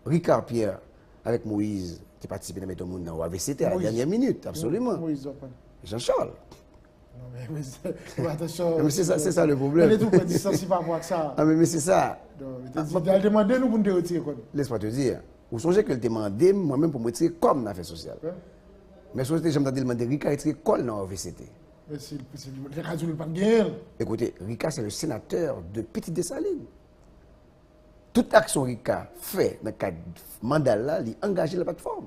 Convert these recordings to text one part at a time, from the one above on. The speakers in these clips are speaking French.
Ricard Pierre, avec Moïse, qui participait dans le monde dans AVCT à la dernière minute, absolument. Jean-Charles. Non, mais attention. Mais c'est ça le problème. Mais tout distance par rapport à ça. Ah, mais c'est ça. Il a demandé nous pour nous retirer. Laisse-moi te dire. Vous songez qu'elle demandait moi-même pour me retirer comme dans l'affaire sociale. Mais si j'aime demander Ricard retirer comme dans AVCT. Mais c'est le cas du pas de Écoutez, Ricard c'est le sénateur de Petite Dessalines. Toute action Ricard fait dans le cadre du mandat là, il engage la plateforme.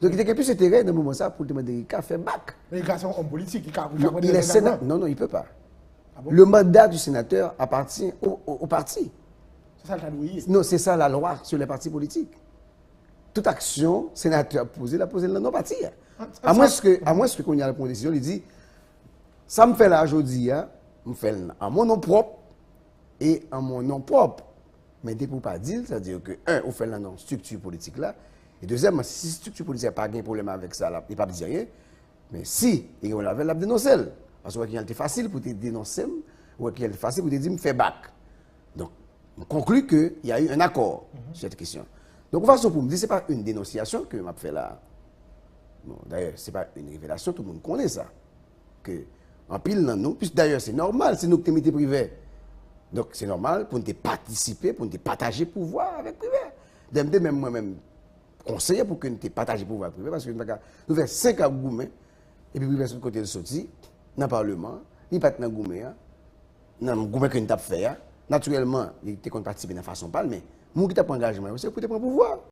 Donc il était plus intérêt dans le moment ça pour demander Ricard faire bac. Mais Ricard c'est un homme politique. Il est sénateur. Non, il ne peut pas. Ah bon? Le mandat du sénateur appartient au parti. C'est ça le cas de Non, c'est ça la loi sur les partis politiques. Toute action, sénateur posé, la posé dans nos partis. À moins que qu'on y a la décision, il dit ça me fait là aujourd'hui, me fait en mon nom propre et en mon nom propre. Mais dès pour pas dire, c'est-à-dire que, un, on fait la non structure politique là, et deuxièmement, si la structure politique n'a pas de problème avec ça, il n'y a pas de dire rien, mais si, il y a la dénoncer. Parce qu'il est facile pour te dénoncer, ou qu'il est facile pour te dire, me faire bac. Donc, on conclut qu'il y a eu un accord sur cette question. Donc, façon pour me dire, ce n'est pas une dénonciation que m'a fait là. Bon, d'ailleurs, ce n'est pas une révélation, tout le monde connaît ça. Que, en pile, dans nous, puisque d'ailleurs, c'est normal, c'est nous qui sommes privés. Donc, c'est normal pour nous participer, pour nous partager le pouvoir avec le privé. Même moi-même, conseiller pour que nous partagions le pouvoir privé, parce que nous faisons 5 ans de Goumé, et puis privé sur le côté de sortie, dans le Parlement, il n'y a pas de Goumé, dans le Goumé que nous avons fait. Naturellement, il était participer de façon pâle, mais nous qui avons engagement, c'est pour prendre le pouvoir.